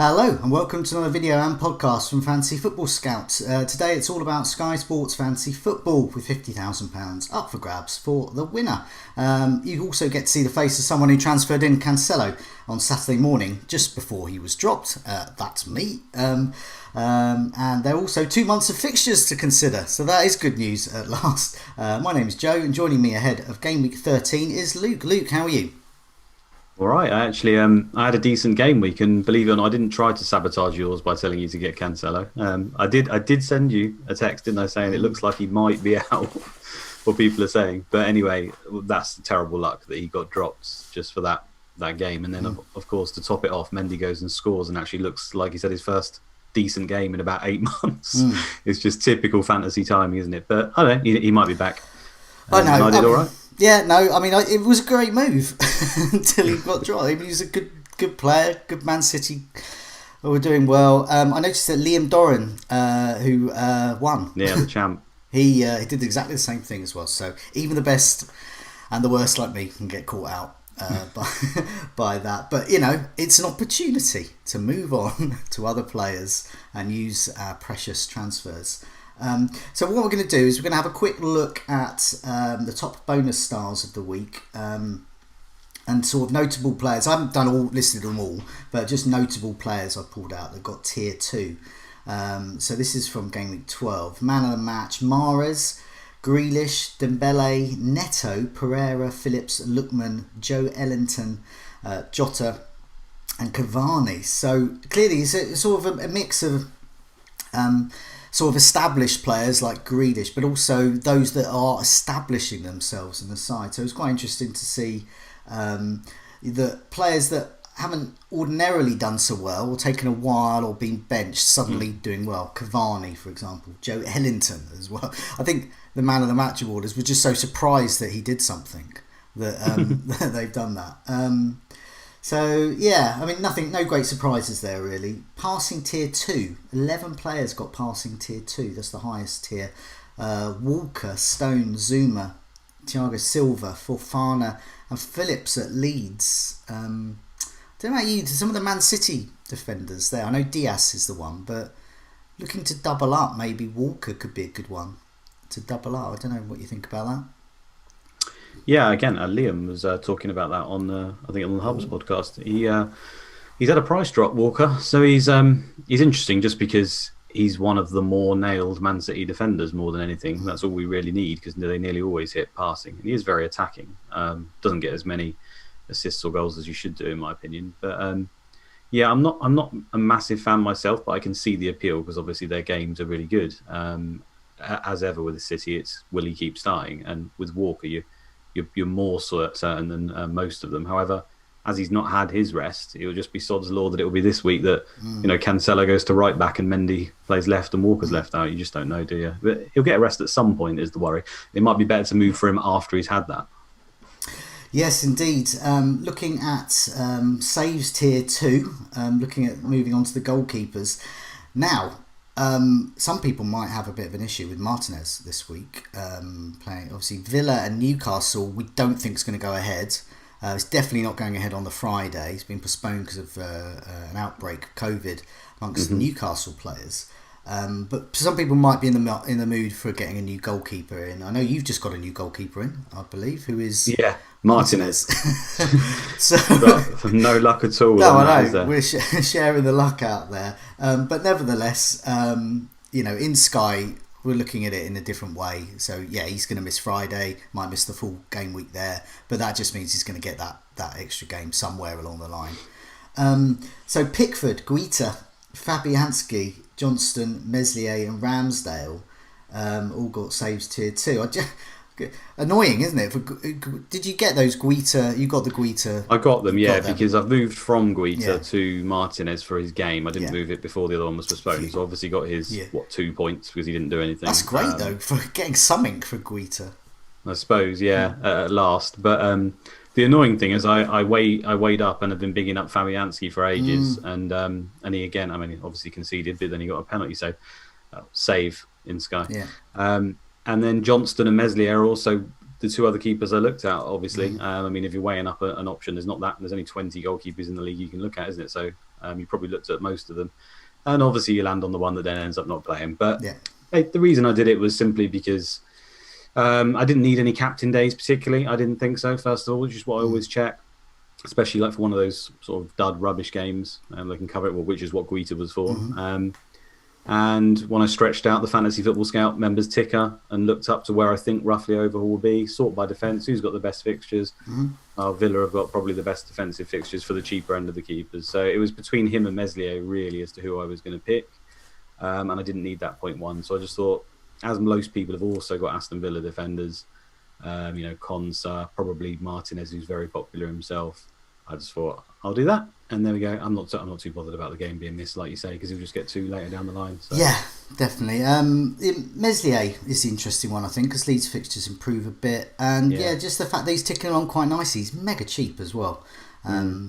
Hello and welcome to another video and podcast from Fantasy Football Scout. Today it's all about Sky Sports Fantasy Football with £50,000 up for grabs for the winner. You also get to see the face of someone who transferred in Cancelo on Saturday morning just before he was dropped. That's me. And there are also 2 months of fixtures to consider, so that is good news at last. My name is Joe and joining me ahead of Gameweek 13 is Luke. Luke, how are you? All right, I actually I had a decent game week, and believe it or not, I didn't try to sabotage yours by telling you to get Cancelo. I did send you a text, didn't I, saying it looks like he might be out, what people are saying. But anyway, that's terrible luck that he got dropped just for that game. And then, of course, to top it off, Mendy goes and scores and actually looks like he said his first decent game in about 8 months. It's just typical fantasy timing, isn't it? But I don't know, he might be back. I know. I did all right. Yeah, no, I mean, it was a great move until he got dropped. I mean, he was a good player, good Man City. Were doing well. I noticed that Liam Doran, who won. Yeah, the champ. he did exactly the same thing as well. So even the best and the worst like me can get caught out by that. But, you know, it's an opportunity to move on to other players and use our precious transfers. So what we're going to do is we're going to have a quick look at the top bonus stars of the week and sort of notable players. I haven't listed them all, but just notable players I pulled out that got tier 2. So this is from Gameweek 12. Man of the match: Mahrez, Grealish, Dembele, Neto, Pereira, Phillips, Lookman, Joe Ellington, Jota and Cavani. So clearly it's sort of a mix of sort of established players like Grealish, but also those that are establishing themselves in the side. So it's quite interesting to see that players that haven't ordinarily done so well or taken a while or been benched suddenly doing well. Cavani, for example, Joe Ellington as well. I think the man of the match awards were just so surprised that he did something that, that they've done that. So, yeah, I mean, no great surprises there, really. Passing tier 2. 11 players got passing tier 2. That's the highest tier. Walker, Stone, Zuma, Thiago Silva, Fofana and Phillips at Leeds. I don't know about you, some of the Man City defenders there. I know Diaz is the one, but looking to double up, maybe Walker could be a good one to double up. I don't know what you think about that. Yeah, again, Liam was talking about that on I think on the Hubs podcast. He's had a price drop, Walker, so he's interesting just because he's one of the more nailed Man City defenders more than anything. That's all we really need because they nearly always hit passing. And he is very attacking. Doesn't get as many assists or goals as you should do, in my opinion. But yeah, I'm not a massive fan myself, but I can see the appeal because obviously their games are really good. As ever with the City, it's will he keep starting? And with Walker, you're more certain than most of them. However, as he's not had his rest, it will just be sod's law that it will be this week that Cancelo goes to right back and Mendy plays left and Walker's left out. You just don't know, do you? But he'll get a rest at some point is the worry. It might be better to move for him after he's had that. Yes, indeed. Looking at saves tier 2, looking at moving on to the goalkeepers. Now, some people might have a bit of an issue with Martinez this week playing. Obviously, Villa and Newcastle we don't think is going to go ahead. It's definitely not going ahead on the Friday. It's been postponed because of an outbreak of COVID amongst the Newcastle players. But some people might be in the mood for getting a new goalkeeper in. I know you've just got a new goalkeeper in, I believe, who is Martinez. So no luck at all. No, I know we're sharing the luck out there, but nevertheless, in Sky we're looking at it in a different way. So yeah, he's going to miss Friday, might miss the full game week there, but that just means he's going to get that extra game somewhere along the line. So Pickford, Guita, Fabianski, Johnston, Meslier and Ramsdale all got saves tier 2. Annoying, isn't it? Did you get those Guita? You got the Guita. I got them, because I've moved from Guita to Martinez for his game. I didn't move it before the other one was postponed. So obviously got his 2 points because he didn't do anything. That's great though for getting something for Guita. I suppose, at last. But the annoying thing is I weighed up and have been bigging up Fabianski for ages, and he again, I mean, obviously conceded, but then he got a penalty save in Sky. And then Johnston and Meslier are also the 2 other keepers I looked at, obviously. I mean, if you're weighing up an option, there's only 20 goalkeepers in the league you can look at, isn't it? So You probably looked at most of them, and obviously you land on the one that then ends up not playing. But Yeah. the reason I did it was simply because I didn't need any captain days particularly. I didn't think so, first of all, which is what I always check, especially like for one of those sort of dud rubbish games, and they can cover it, which is what Guita was for. And when I stretched out the Fantasy Football Scout members ticker and looked up to where I think roughly overhaul will be, sort by defence, who's got the best fixtures? Villa have got probably the best defensive fixtures for the cheaper end of the keepers. So it was between him and Meslier really as to who I was going to pick. And I didn't need that 0.1. So I just thought, as most people have also got Aston Villa defenders, Konsa, probably Martinez, who's very popular himself. I just thought, I'll do that. And there we go. I'm not too bothered about the game being missed, like you say, because he'll just get two later down the line. So. Yeah, definitely. Meslier is the interesting one, I think, because Leeds fixtures improve a bit. And just the fact that he's ticking along quite nicely. He's mega cheap as well.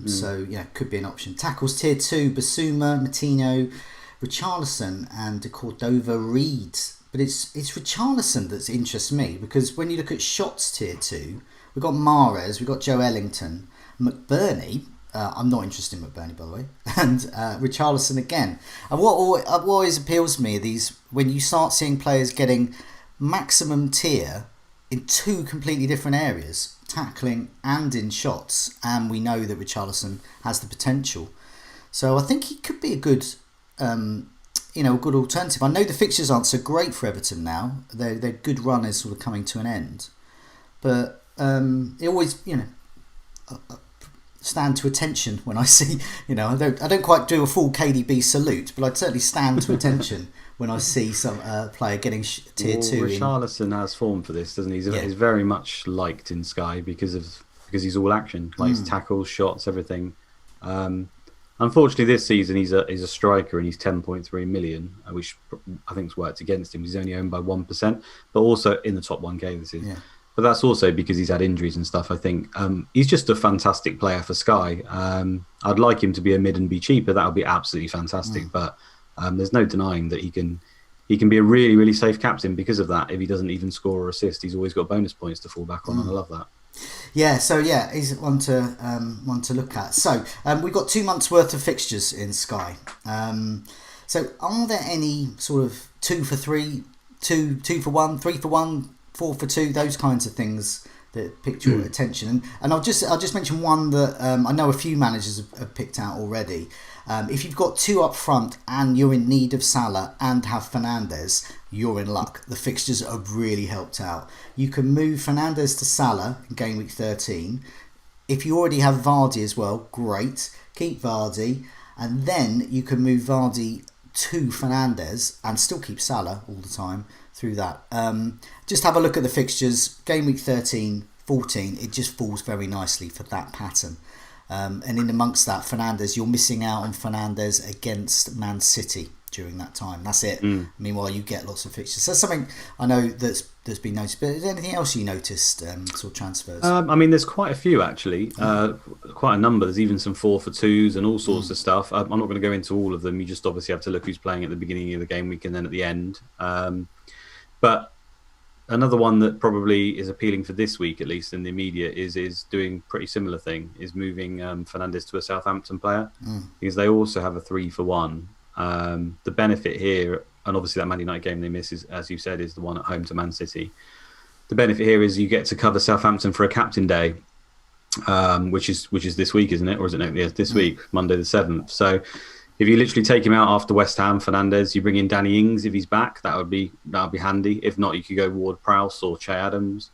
So, could be an option. Tackles tier 2, Basuma, Mattino, Richarlison and Cordova Reed. But it's Richarlison that interests me, because when you look at shots tier 2, we've got Mahrez, we've got Joe Ellington, McBurney. I'm not interested in McBurney, by the way, and Richarlison again. And what always appeals to me are these, when you start seeing players getting maximum tier in two completely different areas, tackling and in shots, and we know that Richarlison has the potential. So I think he could be a good, a good alternative. I know the fixtures aren't so great for Everton now; their good run is sort of coming to an end, but it always, stand to attention when I see, I don't quite do a full KDB salute, but I'd certainly stand to attention when I see some player getting tier 2. Richarlison has form for this, doesn't he? He's very much liked in Sky because he's all action, like his tackles, shots, everything. Unfortunately, this season he's a striker and he's 10.3 million, which I think's worked against him. He's only owned by 1%, but also in the top 1K this is. Yeah. But that's also because he's had injuries and stuff, I think. He's just a fantastic player for Sky. I'd like him to be a mid and be cheaper. That would be absolutely fantastic. But there's no denying that he can be a really, really safe captain because of that. If he doesn't even score or assist, he's always got bonus points to fall back on, and I love that. Yeah, so he's one to look at. So we've got 2 months worth of fixtures in Sky. So are there any sort of 2 for 3, 2 for 1, 3 for 1, 4 for 2, those kinds of things that picked your attention? And I'll just mention one that I know a few managers have picked out already. If you've got 2 up front and you're in need of Salah and have Fernandes, you're in luck. The fixtures have really helped out. You can move Fernandes to Salah in game week 13. If you already have Vardy as well, great. Keep Vardy, and then you can move Vardy to Fernandes and still keep Salah all the time through that. Just have a look at the fixtures. Game week 13, 14, it just falls very nicely for that pattern. And in amongst that, Fernandes, you're missing out on Fernandes against Man City during that time. That's it. Meanwhile, you get lots of fixtures. So that's something I know that's been noticed. But is there anything else you noticed, sort of transfers? There's quite a few actually. Quite a number. There's even some 4 for 2s and all sorts of stuff. I'm not going to go into all of them. You just obviously have to look who's playing at the beginning of the game week and then at the end. But another one that probably is appealing for this week, at least in the immediate, is doing pretty similar thing, is moving Fernandes to a Southampton player, because they also have a 3 for 1. The benefit here, and obviously that Man United game they miss, is, as you said, is the one at home to Man City. The benefit here is you get to cover Southampton for a captain day, which is this week, isn't it? Or is it next? Yeah, this week, Monday the 7th. So if you literally take him out after West Ham, Fernandes, you bring in Danny Ings if he's back. That would be handy. If not, you could go Ward-Prowse or Che Adams.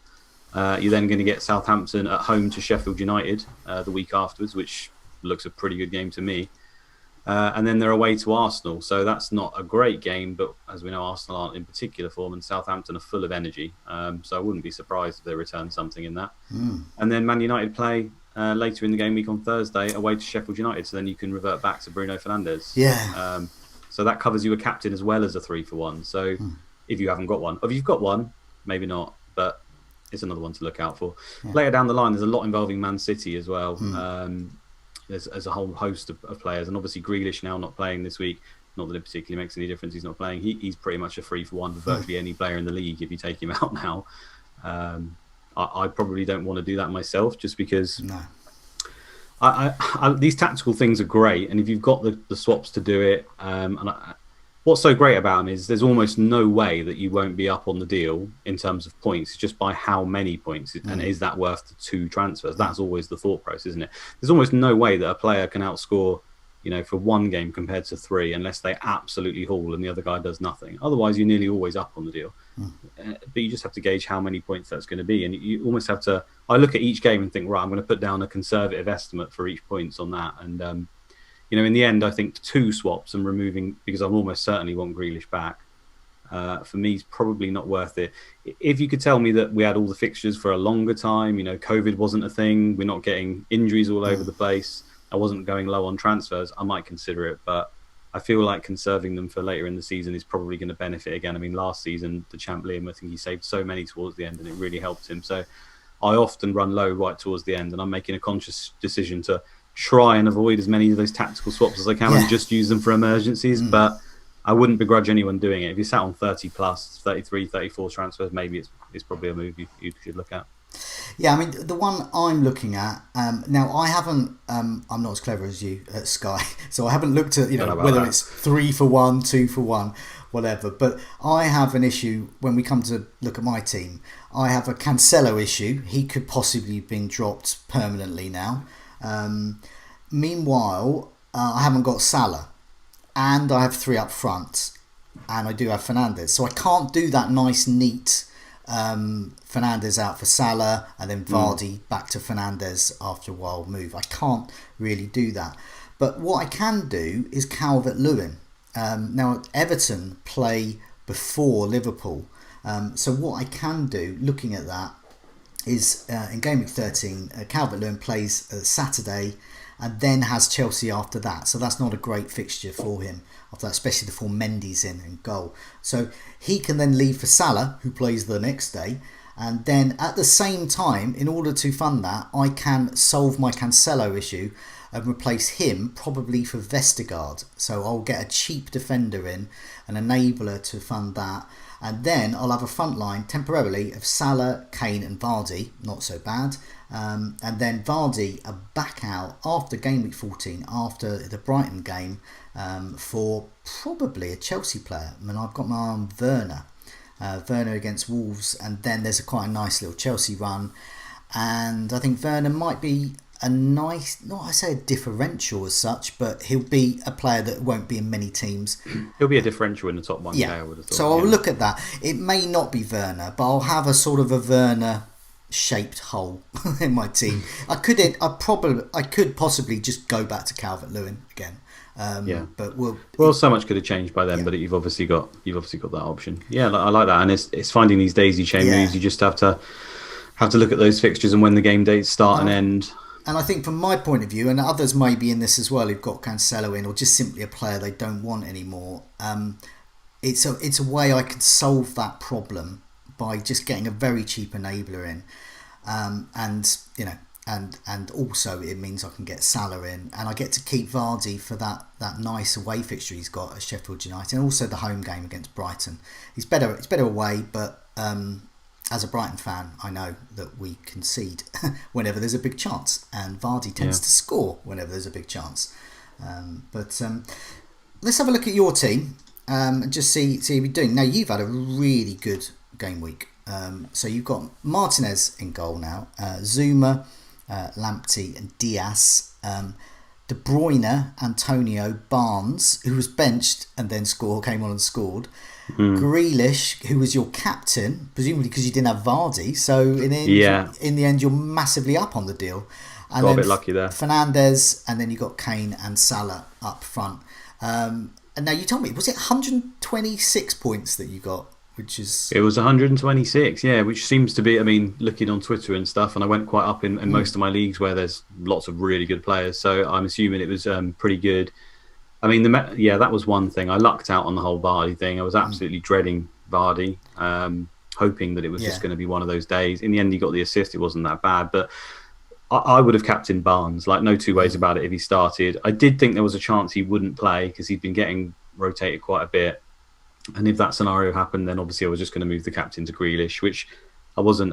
You're then going to get Southampton at home to Sheffield United the week afterwards, which looks a pretty good game to me. And then they're away to Arsenal. So that's not a great game, but as we know, Arsenal aren't in particular form, and Southampton are full of energy. So I wouldn't be surprised if they return something in that. And then Man United play later in the game week on Thursday away to Sheffield United. So then you can revert back to Bruno Fernandes. Yeah. So that covers you a captain as well as a 3 for 1. So if you haven't got one, if you've got one, maybe not, but it's another one to look out for. Yeah. Later down the line, there's a lot involving Man City as well. There's a whole host of players, and obviously Grealish now not playing this week. Not that it particularly makes any difference. He's not playing. He's pretty much a 3 for 1 for virtually any player in the league if you take him out now. I probably don't want to do that myself, just because these tactical things are great, and if you've got the swaps to do it, what's so great about them is there's almost no way that you won't be up on the deal in terms of points just by how many points, and is that worth the 2 transfers? That's always the thought process, isn't it? There's almost no way that a player can outscore, for 1 game compared to 3 unless they absolutely haul and the other guy does nothing. Otherwise, you're nearly always up on the deal. But you just have to gauge how many points that's going to be, and you almost have to. I look at each game and think, right, I'm going to put down a conservative estimate for each points on that, and in the end, I think 2 swaps and removing, because I'm almost certainly want Grealish back. For me, is probably not worth it. If you could tell me that we had all the fixtures for a longer time, COVID wasn't a thing, we're not getting injuries all over the place, I wasn't going low on transfers, I might consider it, but I feel like conserving them for later in the season is probably going to benefit again. I mean, last season, the champ Liam, I think he saved so many towards the end and it really helped him. So I often run low right towards the end, and I'm making a conscious decision to try and avoid as many of those tactical swaps as I can and just use them for emergencies. But I wouldn't begrudge anyone doing it. If you sat on 30 plus, 33, 34 transfers, maybe it's probably a move you should look at. Yeah, I mean, the one I'm looking at, now I haven't, I'm not as clever as you at Sky, so I haven't looked at, whether it's 3 for 1, 2 for 1, whatever, but I have an issue when we come to look at my team. I have a Cancelo issue. He could possibly have been dropped permanently now. Meanwhile, I haven't got Salah, and I have 3 up front, and I do have Fernandes, so I can't do that nice, neat Fernandes out for Salah and then Vardy back to Fernandes after a while move. I can't really do that. But what I can do is Calvert-Lewin. Now, Everton play before Liverpool. So what I can do, looking at that, is in Gameweek 13, Calvert-Lewin plays Saturday and then has Chelsea after that. So that's not a great fixture for him after that, especially before Mendy's in goal. So he can then leave for Salah, who plays the next day. And then at the same time, in order to fund that, I can solve my Cancelo issue and replace him probably for Vestergaard. So I'll get a cheap defender in, an enabler to fund that. And then I'll have a front line temporarily of Salah, Kane and Vardy, not so bad. And then Vardy a back out after game week 14, after the Brighton game, for probably a Chelsea player. I mean, I've got my eye on Werner. Werner against Wolves, and then there's quite a nice little Chelsea run. And I think Werner might be a nice, not I say a differential as such, but he'll be a player that won't be in many teams. He'll be a differential in the top 1K, I would have thought. So I'll look at that. It may not be Werner, but I'll have a sort of a Werner shaped hole in my team. I could possibly just go back to Calvert-Lewin again. But well, so much could have changed by then, but you've obviously got that option. Yeah, I like that, and it's finding these daisy chain moves. You just have to look at those fixtures and when the game dates start and end. And I think from my point of view, and others may be in this as well, who've got Cancelo in, or just simply a player they don't want anymore. It's a way I can solve that problem by just getting a very cheap enabler in, and also it means I can get Salah in, and I get to keep Vardy for that nice away fixture he's got at Sheffield United, and also the home game against Brighton. It's better away, but as a Brighton fan, I know that we concede whenever there's a big chance, and Vardy tends to score whenever there's a big chance. But let's have a look at your team and just see how you're doing. Now, you've had a really good game week. So you've got Martinez in goal now, Zuma, Lamptey and Diaz, De Bruyne, Antonio, Barnes, who was benched and then came on and scored, Grealish, who was your captain, presumably because you didn't have Vardy, so in the end you're massively up on the deal. And got a bit lucky there. Fernandes, and then you got Kane and Salah up front. And now you told me, was it 126 points that you got? It was 126, which seems to be, I mean, looking on Twitter and stuff, and I went quite up in most of my leagues where there's lots of really good players, so I'm assuming it was pretty good. I mean, that was one thing. I lucked out on the whole Vardy thing. I was absolutely dreading Vardy, hoping that it was just going to be one of those days. In the end, he got the assist. It wasn't that bad, but I would have captained Barnes, like no two ways about it if he started. I did think there was a chance he wouldn't play because he'd been getting rotated quite a bit. And if that scenario happened, then obviously I was just going to move the captain to Grealish, which I wasn't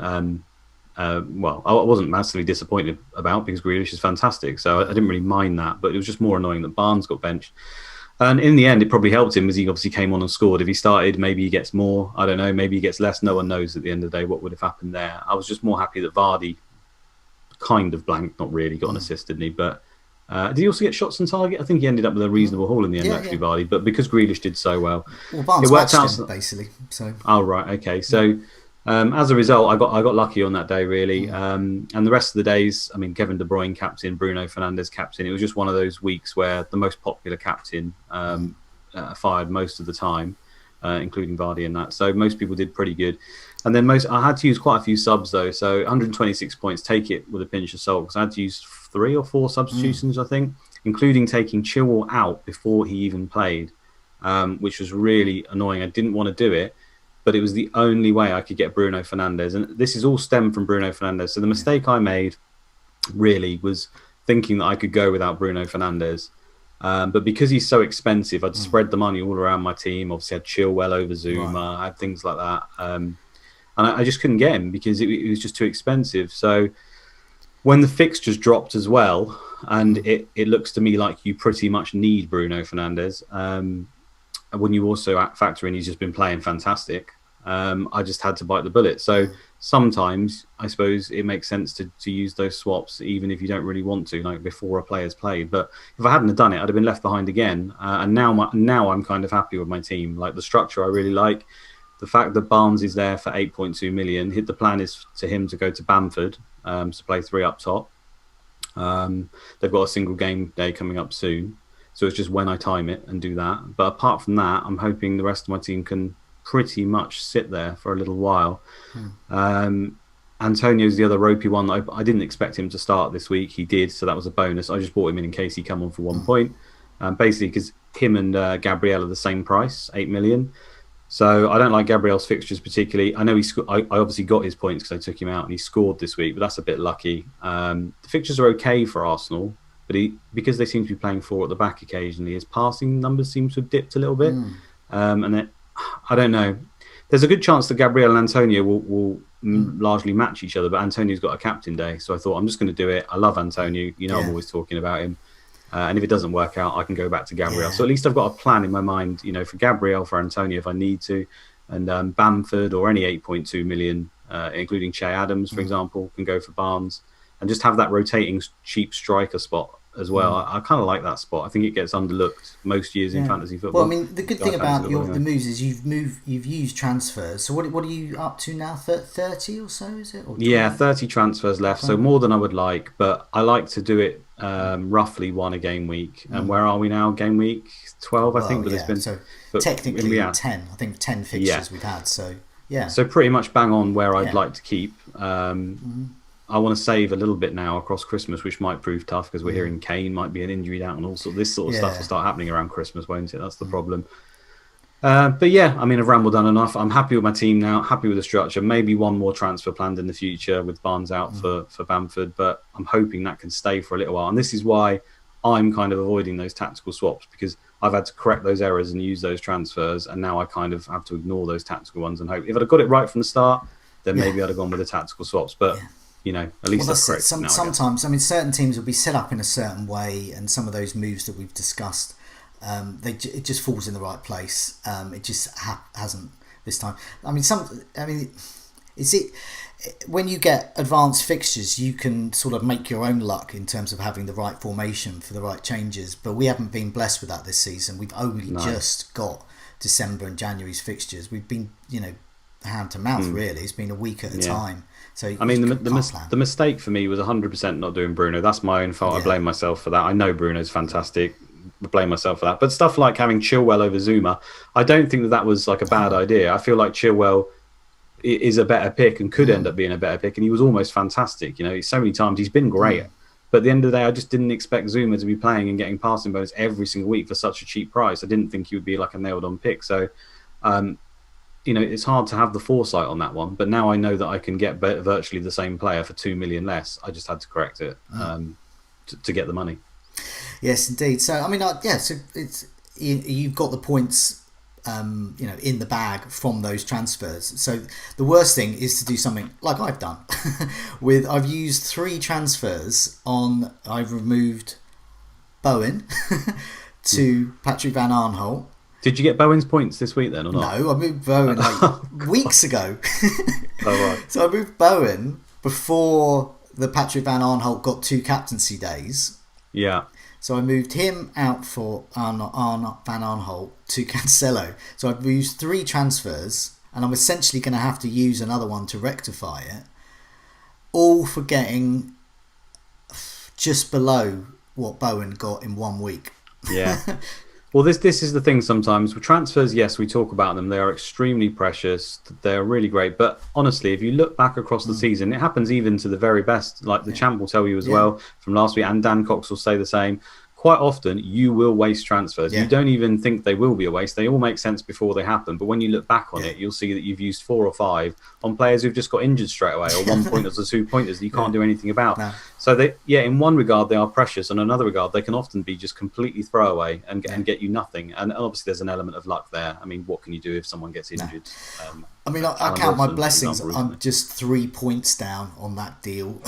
well, I wasn't massively disappointed about because Grealish is fantastic. So I didn't really mind that, but it was just more annoying that Barnes got benched. And in the end, it probably helped him as he obviously came on and scored. If he started, maybe he gets more. I don't know. Maybe he gets less. No one knows at the end of the day what would have happened there. I was just more happy that Vardy kind of blanked, not really, got an assist, didn't he? But did he also get shots on target? I think he ended up with a reasonable haul in the end, actually, Vardy. But because Grealish did so well, Barnes it worked out him, basically. So. Oh right, okay. So as a result, I got lucky on that day, really. And the rest of the days, I mean, Kevin De Bruyne captain, Bruno Fernandes captain. It was just one of those weeks where the most popular captain fired most of the time, including Vardy and that. So most people did pretty good. And then I had to use quite a few subs though. So 126 points, take it with a pinch of salt, because I had to use 3 or 4 substitutions, I think, including taking Chilwell out before he even played, which was really annoying. I didn't want to do it, but it was the only way I could get Bruno Fernandes. And this is all stemmed from Bruno Fernandes. So the mistake I made really was thinking that I could go without Bruno Fernandes. But because he's so expensive, I'd spread the money all around my team. Obviously, I had Chilwell over Zuma, I had things like that. And I just couldn't get him because it was just too expensive. So when the fixtures dropped as well, and it looks to me like you pretty much need Bruno Fernandes, when you also factor in he's just been playing fantastic, I just had to bite the bullet. So sometimes I suppose it makes sense to use those swaps even if you don't really want to, like before a player's played. But if I hadn't have done it, I'd have been left behind again. And now I'm kind of happy with my team. Like the structure I really like. The fact that Barnes is there for 8.2 million, the plan is to him to go to Bamford to play 3 up top. They've got a single game day coming up soon, so it's just when I time it and do that. But apart from that, I'm hoping the rest of my team can pretty much sit there for a little while. Antonio's the other ropey one. I didn't expect him to start this week. He did, so that was a bonus. I just bought him in case he come on for 1 point. Basically, because him and Gabriel are the same price, 8 million. So I don't like Gabriel's fixtures particularly. I know I obviously got his points because I took him out and he scored this week, but that's a bit lucky. The fixtures are okay for Arsenal, but because they seem to be playing 4 at the back occasionally, his passing numbers seem to have dipped a little bit. And I don't know. There's a good chance that Gabriel and Antonio will largely match each other, but Antonio's got a captain day, so I thought I'm just going to do it. I love Antonio. I'm always talking about him. And if it doesn't work out, I can go back to Gabriel. So at least I've got a plan in my mind, for Gabriel, for Antonio if I need to, and Bamford or any 8.2 million, including Che Adams, for example, can go for Barnes, and just have that rotating cheap striker spot as well. I kind of like that spot. I think it gets underlooked most years in fantasy football. Well, I mean, the good thing about the moves is you've used transfers. So what are you up to now? 30 or so, is it? Or 30 transfers left. So more than I would like, but I like to do it roughly 1 a game week. And where are we now? Game week 12, I think. But it's been technically 10. I think 10 fixtures we've had. So so pretty much bang on where I'd like to keep. I want to save a little bit now across Christmas, which might prove tough because we're hearing Kane might be an injury out and all this sort of stuff will start happening around Christmas, won't it? That's the problem. But yeah, I mean, I've rambled on enough. I'm happy with my team now, happy with the structure. Maybe one more transfer planned in the future with Barnes out for Bamford, but I'm hoping that can stay for a little while. And this is why I'm kind of avoiding those tactical swaps, because I've had to correct those errors and use those transfers, and now I kind of have to ignore those tactical ones and hope. If I'd have got it right from the start, then maybe I'd have gone with the tactical swaps. But at least that's correct. Sometimes, I mean, certain teams will be set up in a certain way, and some of those moves that we've discussed, it just falls in the right place. It just hasn't this time. I mean, when you get advanced fixtures, you can sort of make your own luck in terms of having the right formation for the right changes. But we haven't been blessed with that this season. We've only just got December and January's fixtures. We've been, hand to mouth. Really, it's been a week at a time. So I mean, the mistake for me was 100% not doing Bruno. That's my own fault. I blame myself for that. I know Bruno's fantastic. I blame myself for that. But stuff like having Chilwell over Zuma, I don't think that was like a bad idea. I feel like Chilwell is a better pick and could end up being a better pick, and he was almost fantastic. So many times he's been great. But at the end of the day, I just didn't expect Zuma to be playing and getting passing bonus every single week for such a cheap price. I didn't think he would be like a nailed-on pick. So, it's hard to have the foresight on that one. But now I know that I can get virtually the same player for 2 million less. I just had to correct it to get the money. Yes, indeed. So I mean, so you've got the points in the bag from those transfers. So the worst thing is to do something like I've done. I've used 3 transfers on. I've removed Bowen to Patrick Van Aanholt. Did you get Bowen's points this week then, or not? No, I moved Bowen weeks ago. Oh, right. So I moved Bowen before the Patrick Van Aanholt got 2 captaincy days. Yeah. So I moved him out for Van Aanholt to Cancelo. So I've used 3 transfers, and I'm essentially going to have to use another one to rectify it. All for getting just below what Bowen got in 1 week. Yeah. Well, this is the thing sometimes. With transfers, yes, we talk about them. They are extremely precious. They're really great. But honestly, if you look back across the season, it happens even to the very best. Like the champ will tell you as well from last week, and Dan Cox will say the same. Quite often, you will waste transfers. Yeah. You don't even think they will be a waste. They all make sense before they happen. But when you look back on it, you'll see that you've used 4 or 5 on players who've just got injured straight away, or 1-pointers or 2-pointers that you can't do anything about. No. So, in one regard, they are precious. And in another regard, they can often be just completely throwaway and get you nothing. And obviously, there's an element of luck there. I mean, what can you do if someone gets injured? No. I count my blessings. I'm just 3 points down on that deal.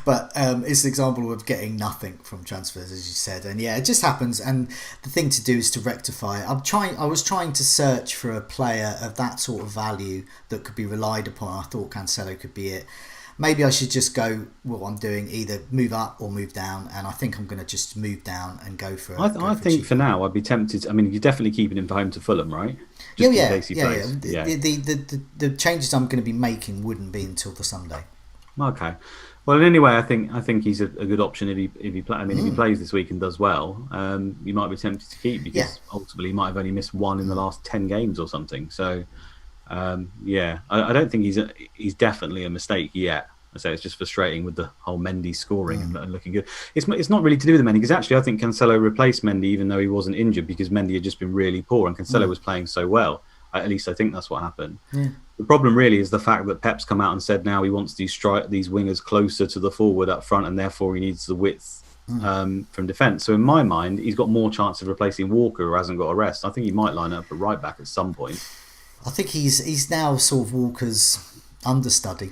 But it's an example of getting nothing from transfers, as you said. And yeah, it just happens. And the thing to do is to rectify it. I was trying to search for a player of that sort of value that could be relied upon. I thought Cancelo could be it. Maybe I should just go what I'm doing, either move up or move down, and I think I'm going to just move down and go for it. I think for now I'd be tempted. I mean, you're definitely keeping him for home to Fulham, right? Just in case he plays. The changes I'm going to be making wouldn't be until the Sunday. Okay. Well, anyway, I think he's a good option if he play. I mean, if he plays this week and does well, you might be tempted to keep because ultimately he might have only missed 1 in the last 10 games or something. So. I don't think he's definitely a mistake yet. I say it's just frustrating with the whole Mendy scoring and looking good. It's not really to do with Mendy, because actually I think Cancelo replaced Mendy even though he wasn't injured, because Mendy had just been really poor and Cancelo was playing so well. At least I think that's what happened. Yeah. The problem really is the fact that Pep's come out and said now he wants these wingers closer to the forward up front, and therefore he needs the width from defence. So in my mind, he's got more chance of replacing Walker, who hasn't got a rest. I think he might line up at right back at some point. I think he's now sort of Walker's understudy.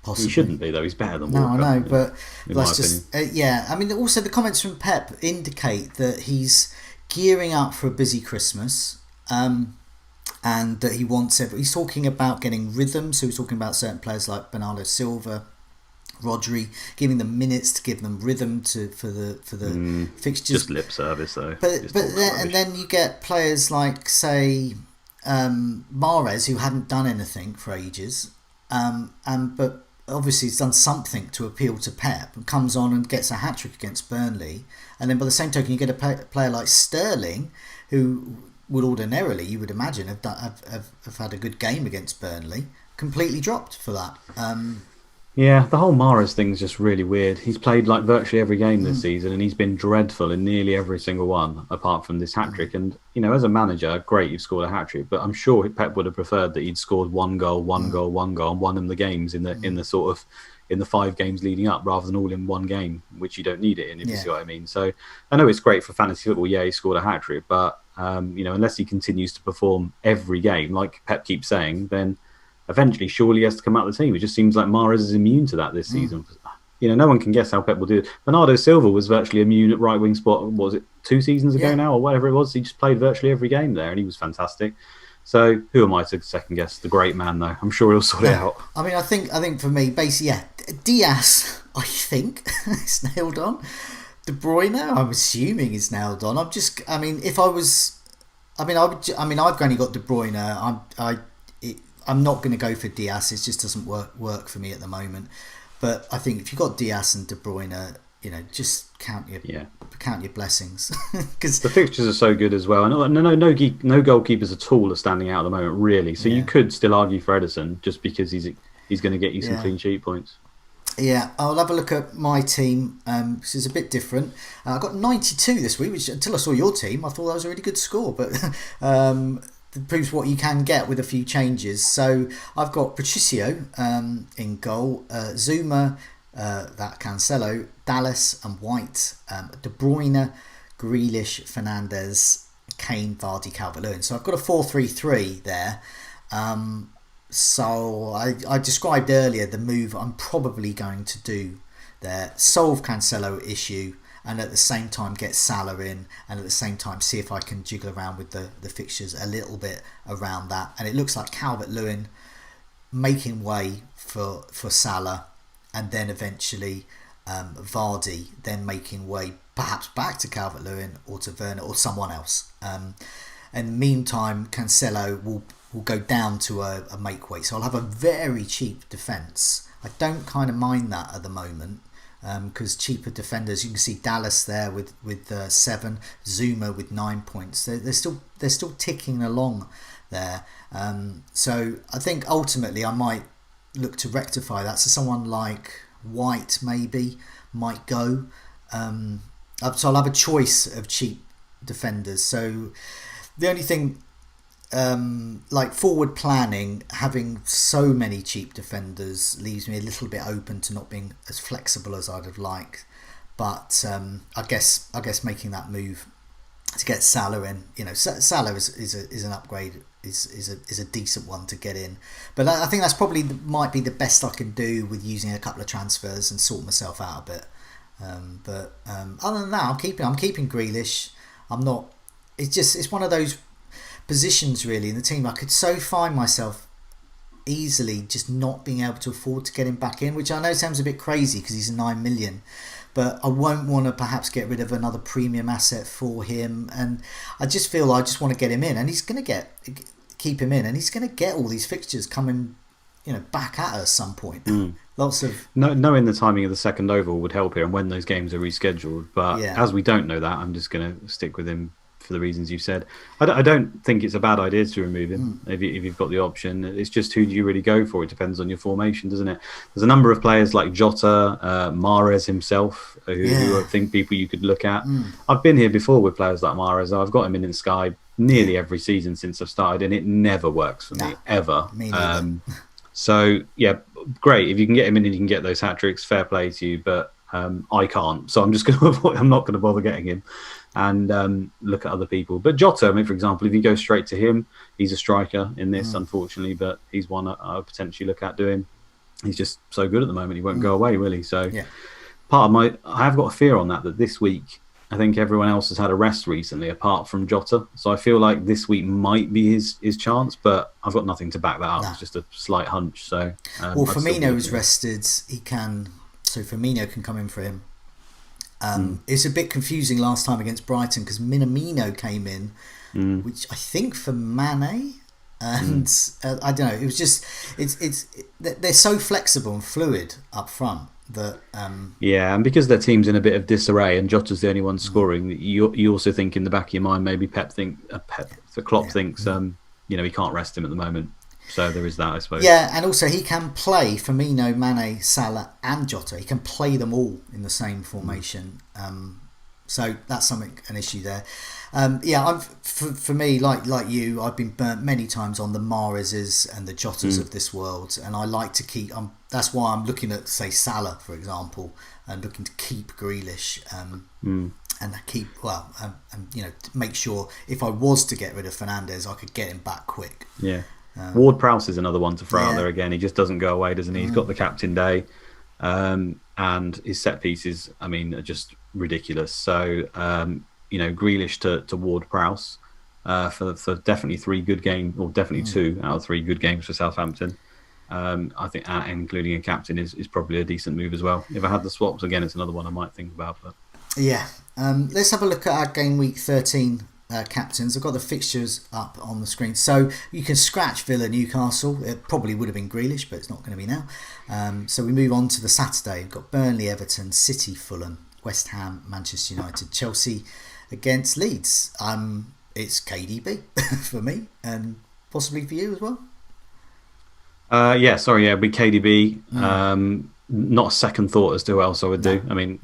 Possibly. He shouldn't be though. He's better than Walker. No, I know, but that's just I mean, also the comments from Pep indicate that he's gearing up for a busy Christmas, and that he wants it. He's talking about getting rhythm. So he's talking about certain players like Bernardo Silva, Rodri, giving them minutes to give them rhythm for the fixtures. Just lip service though. Then you get players like, say, Mahrez, who hadn't done anything for ages, but obviously he's done something to appeal to Pep, and comes on and gets a hat-trick against Burnley. And then by the same token, you get a player like Sterling, who would ordinarily, you would imagine, have had a good game against Burnley, completely dropped for that. Yeah, the whole Mahrez thing's just really weird. He's played like virtually every game this season, and he's been dreadful in nearly every single one, apart from this hat-trick. And, as a manager, great, you've scored a hat-trick, but I'm sure Pep would have preferred that he'd scored one goal, and won him the games in the 5 games leading up, rather than all in one game, which you don't need it in, if you see what I mean. So I know it's great for fantasy football. Yeah, he scored a hat-trick, but, unless he continues to perform every game, like Pep keeps saying, then eventually surely he has to come out of the team. It just seems like Mahrez is immune to that this season. No one can guess how Pep will do it. Bernardo Silva was virtually immune at right wing spot, what was it, 2 seasons ago now, or whatever it was. He just played virtually every game there, and he was fantastic. So who am I to second guess the great man, though? I'm sure he'll sort it out. I mean, I think for me, basically, Diaz, I think, is nailed on. De Bruyne, I'm assuming is nailed on. I've only got De Bruyne. I'm not going to go for Diaz. It just doesn't work for me at the moment. But I think if you've got Diaz and De Bruyne, just count your blessings. Because the fixtures are so good as well. No goalkeepers at all are standing out at the moment, really. So you could still argue for Ederson just because he's going to get you some clean sheet points. Yeah, I'll have a look at my team. This is a bit different. I got 92 this week, which until I saw your team, I thought that was a really good score. But it proves what you can get with a few changes. So I've got Patricio in goal, Zuma, that Cancelo, Dallas and White, De Bruyne, Grealish, Fernandes, Kane, Vardy, Calvert-Lewin. So I've got a 4-3-3 there. So I described earlier the move I'm probably going to do there. Solve Cancelo issue, and at the same time get Salah in, and at the same time see if I can jiggle around with the fixtures a little bit around that. And it looks like Calvert-Lewin making way for Salah, and then eventually Vardy then making way perhaps back to Calvert-Lewin or to Werner or someone else. And in the meantime, Cancelo will go down to a make way. So I'll have a very cheap defence. I don't kind of mind that at the moment, because cheaper defenders, you can see Dallas there with 7, Zuma with 9 points. They're still ticking along there. So I think ultimately I might look to rectify that. So someone like White maybe might go. So I'll have a choice of cheap defenders. So the only thing, like forward planning, having so many cheap defenders leaves me a little bit open to not being as flexible as I'd have liked. But I guess making that move to get Salah in, Salah is an upgrade, is a decent one to get in. But I think that's probably might be the best I can do with using a couple of transfers and sort myself out a bit. But other than that, I'm keeping Grealish. I'm not. It's one of those positions really in the team. I could so find myself easily just not being able to afford to get him back in, which I know sounds a bit crazy because he's 9 million. But I won't want to perhaps get rid of another premium asset for him, and I just feel I just want to get him in, and he's going to keep him in, and he's going to get all these fixtures coming, back at us at some point. Lots of knowing the timing of the second oval would help here, and when those games are rescheduled. But as we don't know that, I'm just going to stick with him for the reasons you said. I don't think it's a bad idea to remove him if you've got the option. It's just who do you really go for? It depends on your formation, doesn't it? There's a number of players like Jota, Mahrez himself, who I think people you could look at. I've been here before with players like Mahrez. I've got him in Sky nearly every season since I've started, and it never works for me, ever. Me neither. So, yeah, great. If you can get him in and you can get those hat-tricks, fair play to you, but I can't. So I'm just going to avoid. I'm not going to bother getting him and look at other people. But Jota, for example, if you go straight to him, he's a striker in this, unfortunately, but he's one I would potentially look at doing. He's just so good at the moment. He won't go away, will he? So part of I have got a fear on that this week, I think everyone else has had a rest recently apart from Jota. So I feel like this week might be his chance, but I've got nothing to back that up. It's just a slight hunch. So Firmino is rested. So Firmino can come in for him. It's a bit confusing last time against Brighton because Minamino came in, which I think for Mane, and I don't know. It was just they're so flexible and fluid up front that and because their team's in a bit of disarray and Jota's the only one scoring, you also think in the back of your mind maybe Klopp thinks he can't rest him at the moment. So there is that, I suppose. Yeah, and also he can play Firmino, Mane, Salah and Jota. He can play them all in the same formation. So that's an issue there. For me, like you, I've been burnt many times on the Mahrez's and the Jotas of this world, and I like to keep. That's why I'm looking at, say, Salah, for example, and looking to keep Grealish. And keep make sure if I was to get rid of Fernandes, I could get him back quick. Yeah. Ward-Prowse is another one to throw out there again. He just doesn't go away, doesn't he? He's got the captain day, and his set pieces, are just ridiculous. So, Grealish to Ward-Prowse for definitely 3 good games, or definitely 2 out of 3 good games for Southampton. I think, including a captain, is probably a decent move as well. If I had the swaps again, it's another one I might think about. But let's have a look at our game week 13. Captains. I've got the fixtures up on the screen, so you can scratch Villa Newcastle. It probably would have been Grealish, but it's not going to be now. So we move on to the Saturday. We've got Burnley, Everton, City, Fulham, West Ham, Manchester United, Chelsea against Leeds. It's KDB for me, and possibly for you as well. It'd be KDB. Not a second thought as to who else I would do.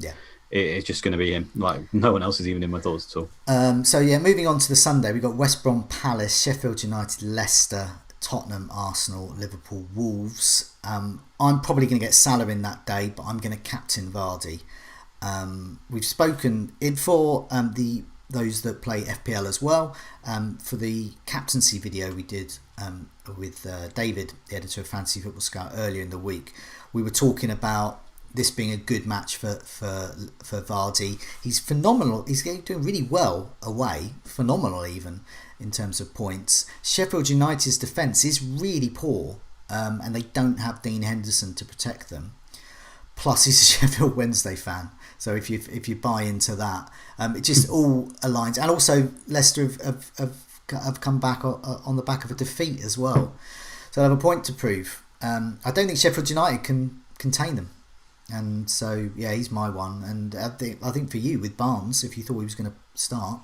It's just going to be him. Like, no one else is even in my thoughts at all. Moving on to the Sunday, we've got West Brom Palace, Sheffield United, Leicester, Tottenham, Arsenal, Liverpool, Wolves. I'm probably going to get Salah in that day, but I'm going to captain Vardy. We've spoken for the those that play FPL as well. For the captaincy video we did with David, the editor of Fantasy Football Scout, earlier in the week, we were talking about this being a good match for Vardy. He's phenomenal. He's doing really well away, phenomenal even in terms of points. Sheffield United's defence is really poor, and they don't have Dean Henderson to protect them. Plus, he's a Sheffield Wednesday fan, so if you buy into that, it just all aligns. And also, Leicester have come back on the back of a defeat as well, so they have a point to prove. I don't think Sheffield United can contain them, and so yeah, he's my one. And I think for you with Barnes, if you thought he was going to start,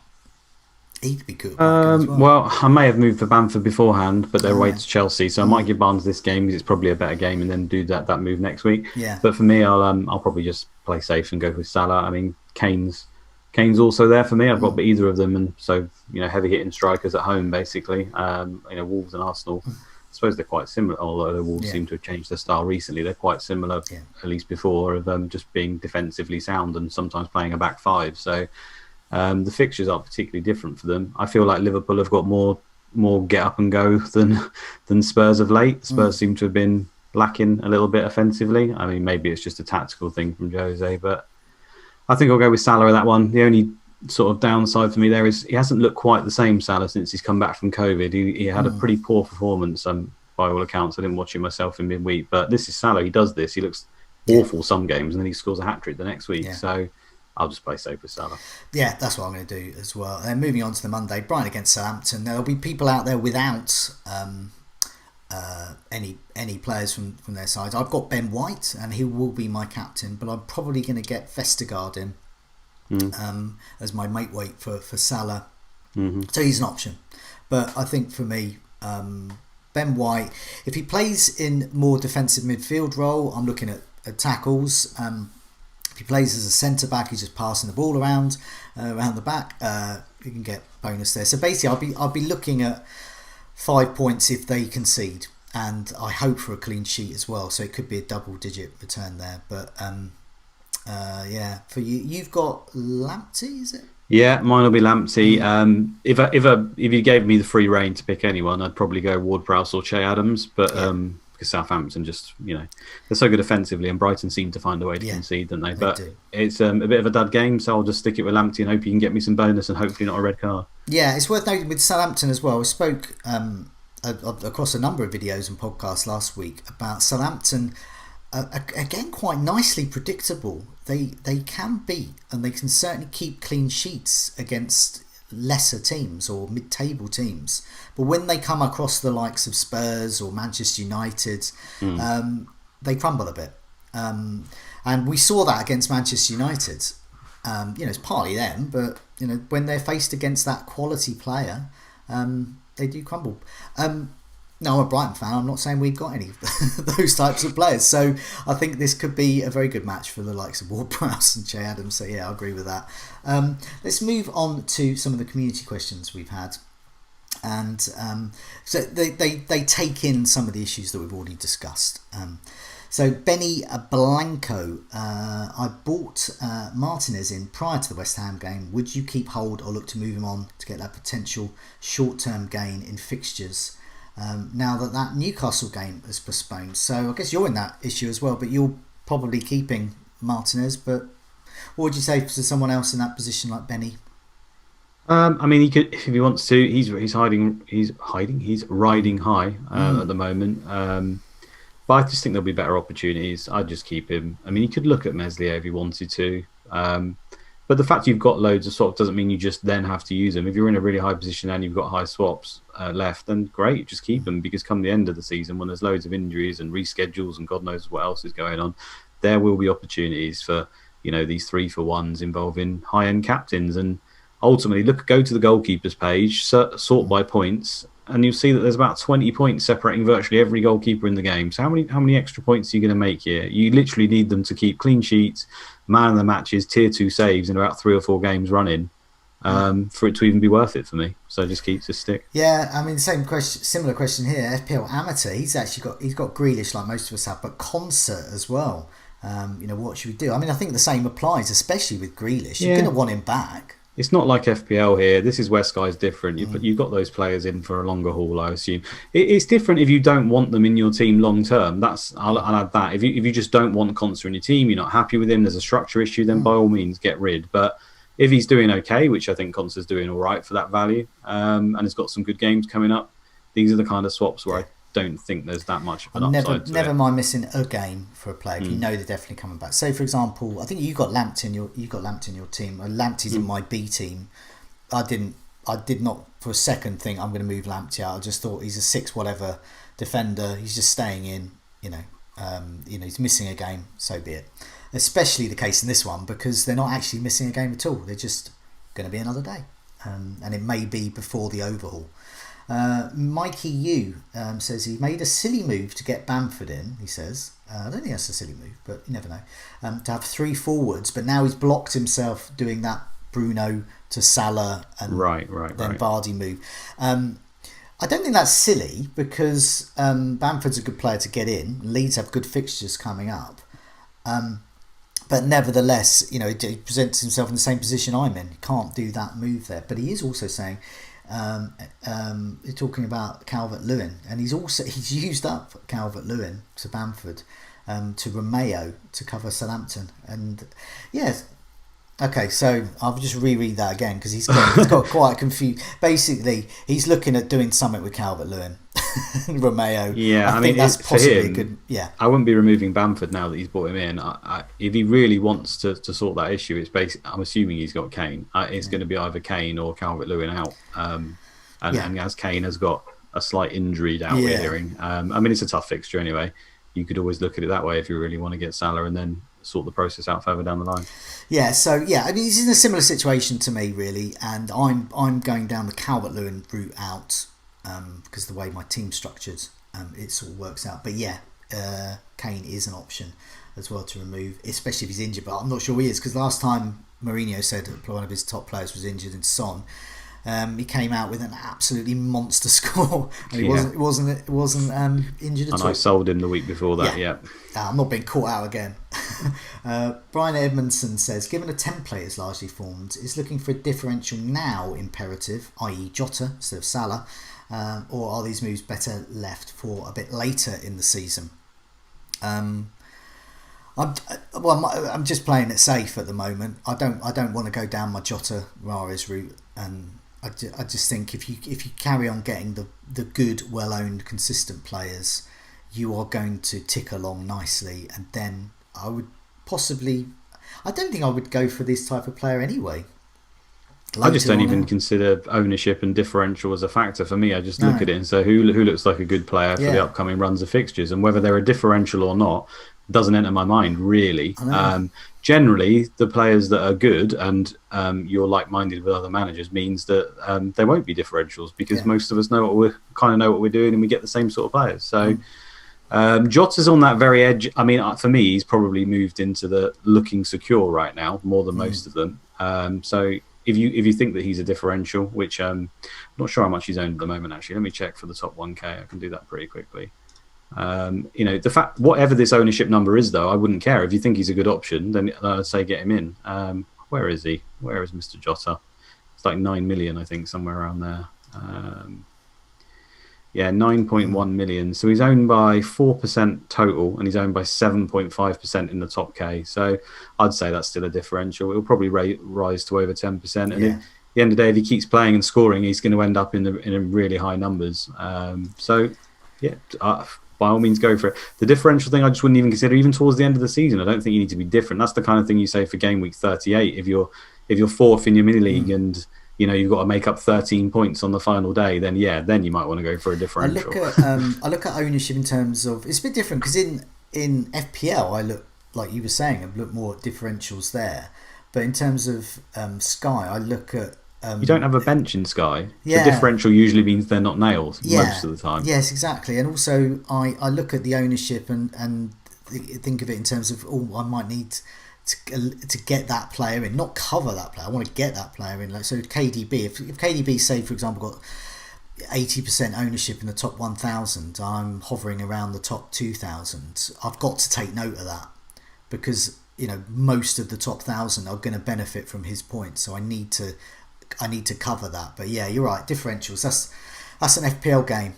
he could be good. Well, I may have moved for Bamford beforehand, but they're away to Chelsea, so I might give Barnes this game because it's probably a better game, and then do that move next week. Yeah. But for me, I'll probably just play safe and go with Salah. I mean, Kane's also there for me. I've got either of them, and so heavy hitting strikers at home basically. Wolves and Arsenal. I suppose they're quite similar, although the Wolves seem to have changed their style recently. They're quite similar, at least before, of just being defensively sound and sometimes playing a back five. So. The fixtures aren't particularly different for them. I feel like Liverpool have got more get up and go than Spurs of late. Spurs seem to have been lacking a little bit offensively. I mean, maybe it's just a tactical thing from Jose, but I think I'll go with Salah in that one. The only sort of downside for me there is he hasn't looked quite the same, Salah, since he's come back from COVID. He had a pretty poor performance by all accounts. I didn't watch it myself in midweek, but this is Salah. He does this. He looks awful some games, and then he scores a hat-trick the next week. So I'll just play safe with Salah. Yeah, that's what I'm going to do as well. And then moving on to the Monday, Brighton against Southampton. There'll be people out there without any players from their side. I've got Ben White, and he will be my captain, but I'm probably going to get Vestergaard in as my mate weight for Salah. So he's an option. But I think for me, Ben White, if he plays in more defensive midfield role, I'm looking at tackles. If he plays as a centre-back, he's just passing the ball around the back. You can get bonus there. So basically, I'll be looking at 5 points if they concede, and I hope for a clean sheet as well. So it could be a double-digit return there. But for you've got Lamptey, is it? Yeah, mine will be Lamptey. If you gave me the free reign to pick anyone, I'd probably go Ward-Prowse or Che Adams, but. Because Southampton just, they're so good offensively, and Brighton seem to find a way to concede, don't they? But it's a bit of a dud game, so I'll just stick it with Lamptey and hope you can get me some bonus and hopefully not a red card. Yeah, it's worth noting with Southampton as well. We spoke across a number of videos and podcasts last week about Southampton, again, quite nicely predictable. They can beat, and they can certainly keep clean sheets against lesser teams or mid-table teams, but when they come across the likes of Spurs or Manchester United, they crumble a bit, and we saw that against Manchester United. It's partly them, but when they're faced against that quality player, they do crumble. No, I'm a Brighton fan. I'm not saying we've got any of those types of players. So I think this could be a very good match for the likes of Ward-Prowse and Che Adams. So yeah, I agree with that. Let's move on to some of the community questions we've had. And so they take in some of the issues that we've already discussed. So Benny Blanco, I bought Martinez in prior to the West Ham game. Would you keep hold or look to move him on to get that potential short-term gain in fixtures? Now that Newcastle game is postponed, so I guess you're in that issue as well, but you're probably keeping Martinez. But what would you say to someone else in that position like Benny? I mean, he could if he wants to. He's riding high at the moment. But I just think there'll be better opportunities. I'd just keep him. I mean, he could look at Meslier if he wanted to. But the fact you've got loads of swaps doesn't mean you just then have to use them. If you're in a really high position and you've got high swaps left, then great, just keep them. Because come the end of the season, when there's loads of injuries and reschedules and God knows what else is going on, there will be opportunities for these 3-for-1s involving high-end captains. And ultimately, go to the goalkeepers page, sort by points, and you'll see that there's about 20 points separating virtually every goalkeeper in the game. So how many extra points are you going to make here? You literally need them to keep clean sheets, man of the matches, tier 2 saves in about 3 or 4 games running for it to even be worth it for me. So just stick. Yeah, I mean, similar question here. FPL Amateur, he's got Grealish like most of us have, but Concert as well. What should we do? I mean, I think the same applies, especially with Grealish. You're going to want him back. It's not like FPL here. This is where Sky's different. You've got those players in for a longer haul, I assume. It's different if you don't want them in your team long term. I'll add that. If you just don't want Conser in your team, you're not happy with him, there's a structure issue, then by all means get rid. But if he's doing okay, which I think Conser's doing all right for that value, and has got some good games coming up, these are the kind of swaps where I don't think there's that much of an upside to never it. mind missing a game for a player if you know they're definitely coming back. So, for example, I think you got Lamptey in your team. Lamptey's in my B team. I did not for a second think I'm going to move Lamptey out. I just thought he's a 6 whatever defender. He's just staying in. He's missing a game. So be it. Especially the case in this one because they're not actually missing a game at all. They're just going to be another day, and it may be before the overhaul. Mikey U says he made a silly move to get Bamford in. He says, I don't think that's a silly move, but you never know. To have 3 forwards, but now he's blocked himself doing that Bruno to Salah and then Vardy move. I don't think that's silly because Bamford's a good player to get in. Leeds have good fixtures coming up. But nevertheless, he presents himself in the same position I'm in. He can't do that move there. But he is also saying, you're talking about Calvert-Lewin, and he's used up Calvert-Lewin to Bamford, to Romeo to cover Southampton, and yes. Okay, so I'll just reread that again because he's got quite confused. Basically, he's looking at doing something with Calvert-Lewin, Romeo. Yeah, I think that's possibly good. Yeah, I wouldn't be removing Bamford now that he's brought him in. If he really wants to sort that issue, it's basically. I'm assuming he's got Kane. It's going to be either Kane or Calvert-Lewin out. And as Kane has got a slight injury out we're hearing. It's a tough fixture anyway. You could always look at it that way if you really want to get Salah and then sort the process out further down the line. Yeah, so he's in a similar situation to me really, and I'm going down the Calvert-Lewin route out because the way my team's structured, it sort of works out. But Kane is an option as well to remove, especially if he's injured. But I'm not sure he is because last time Mourinho said one of his top players was injured in Son. He came out with an absolutely monster score, and he wasn't injured at all. And I sold him the week before that. Yeah. I'm not being caught out again. Brian Edmondson says, given a template is largely formed, is looking for a differential now imperative, i.e. Jota instead of Salah, or are these moves better left for a bit later in the season? I'm just playing it safe at the moment. I don't want to go down my Jota Mahrez route, and I just think if you carry on getting the good, well-owned, consistent players, you are going to tick along nicely, and then I don't think I would go for this type of player anyway. I just don't even consider ownership and differential as a factor for me. I just look at it and say who looks like a good player for the upcoming runs of fixtures, and whether they're a differential or not doesn't enter my mind really. Generally, the players that are good and you're like-minded with other managers means that they won't be differentials because most of us know what we're doing and we get the same sort of players. So Jota's on that very edge. For me, he's probably moved into the looking secure right now more than most of them. So if you think that he's a differential, which I'm not sure how much he's owned at the moment. Actually, let me check for the top 1K. I can do that pretty quickly. The fact, whatever this ownership number is, though, I wouldn't care. If you think he's a good option, then I'd say get him in. Where is he? Where is Mr. Jota? It's like 9 million, I think, somewhere around there. 9.1 million. So he's owned by 4% total, and he's owned by 7.5% in the top K. So I'd say that's still a differential. It'll probably rise to over 10%. And at the end of the day, if he keeps playing and scoring, he's going to end up in really high numbers. By all means, go for it. The differential thing, I just wouldn't even consider, even towards the end of the season. I don't think you need to be different. That's the kind of thing you say for game week 38. If you're fourth in your mini league and you've got to make up 13 points on the final day, then you might want to go for a differential. I look at ownership in terms of, it's a bit different because in FPL I look, like you were saying, I look more at differentials there. But in terms of Sky, I look at you don't have a bench in Sky. The differential usually means they're not nailed most of the time. Yes, exactly. And also I look at the ownership and think of it in terms of, I might need to get that player in, not cover that player. I want to get that player in. Like, so KDB, if KDB, say for example, got 80% ownership in the top 1,000, I'm hovering around the top 2,000. I've got to take note of that because most of the top 1,000 are going to benefit from his points. So I need to cover that. But yeah, you're right. Differentials. That's an FPL game.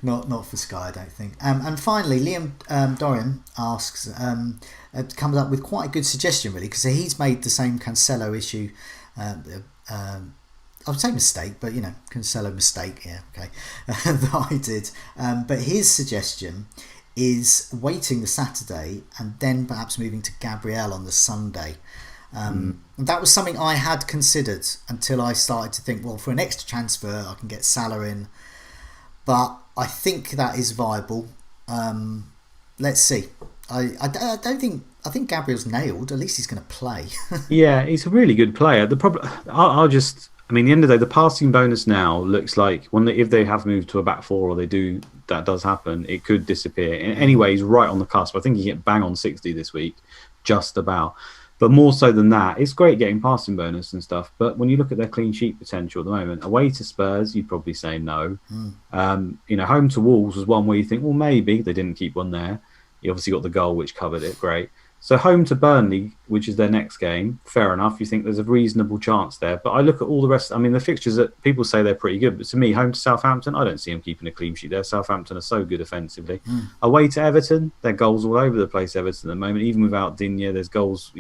not for Sky, I don't think. And finally, Liam Dorian asks, comes up with quite a good suggestion, really, because he's made the same Cancelo issue. I would say mistake, but Cancelo mistake, yeah, okay, that I did. But his suggestion is waiting the Saturday and then perhaps moving to Gabriel on the Sunday. That was something I had considered until I started to think, well, for an extra transfer, I can get Salah in. But I think that is viable. Let's see. I think Gabriel's nailed. At least he's going to play. Yeah, he's a really good player. The problem, the end of the day, the passing bonus now looks like if they have moved to a back four or that does happen, it could disappear. Anyway, he's right on the cusp. I think he hit bang on 60 this week, just about. But more so than that, it's great getting passing bonus and stuff. But when you look at their clean sheet potential at the moment, away to Spurs, you'd probably say no. Home to Wolves was one where you think, well, maybe they didn't keep one there. You obviously got the goal, which covered it. Great. So home to Burnley, which is their next game, fair enough. You think there's a reasonable chance there. But I look at all the rest. I mean, the fixtures that people say they're pretty good. But to me, home to Southampton, I don't see them keeping a clean sheet there. Southampton are so good offensively. Away to Everton, their goals all over the place, Everton at the moment. Even without Digne, there's goals,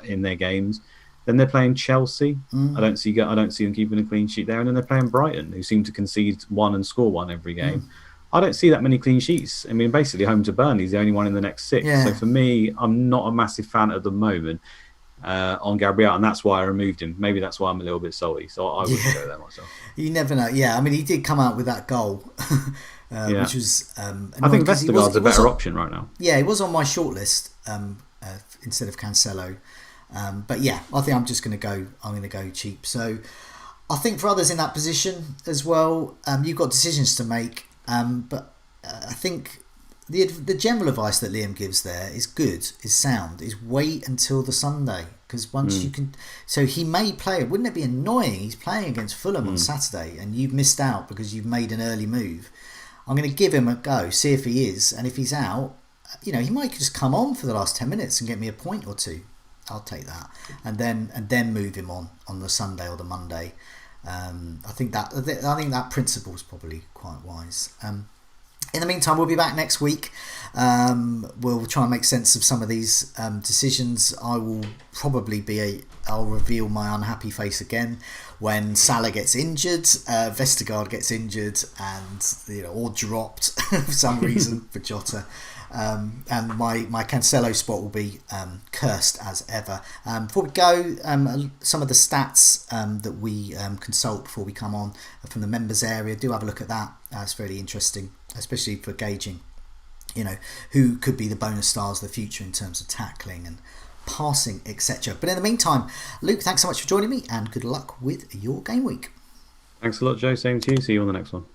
in their games. Then they're playing Chelsea. I don't see them keeping a clean sheet there. And then they're playing Brighton, who seem to concede one and score one every game. I don't see that many clean sheets. I mean, basically, home to Burnley is the only one in the next 6. Yeah. So for me, I'm not a massive fan at the moment on Gabriel, and that's why I removed him. Maybe that's why I'm a little bit salty. So I wouldn't go there myself. You never know. Yeah, I mean, he did come out with that goal, which was. I think Vestergaard's a better option right now. Yeah, he was on my shortlist instead of Cancelo, but yeah, I think I'm going to go cheap. So I think for others in that position as well, you've got decisions to make. But I think the general advice that Liam gives there is good, is sound, is wait until the Sunday. Because once you can... So he may play... Wouldn't it be annoying? He's playing against Fulham on Saturday and you've missed out because you've made an early move. I'm going to give him a go, see if he is. And if he's out, he might just come on for the last 10 minutes and get me a point or two. I'll take that. And then move him on the Sunday or the Monday. I think that principle is probably quite wise. In the meantime, we'll be back next week. We'll try and make sense of some of these decisions. I will probably I'll reveal my unhappy face again when Salah gets injured, Vestergaard gets injured, and or dropped for some reason for Jota. And my Cancelo spot will be cursed as ever. Before we go, some of the stats that we consult before we come on from the members area, do have a look at that. It's very interesting, especially for gauging, who could be the bonus stars of the future in terms of tackling and passing, etc. But in the meantime, Luke, thanks so much for joining me, and good luck with your game week. Thanks a lot, Joe. Same to you. See you on the next one.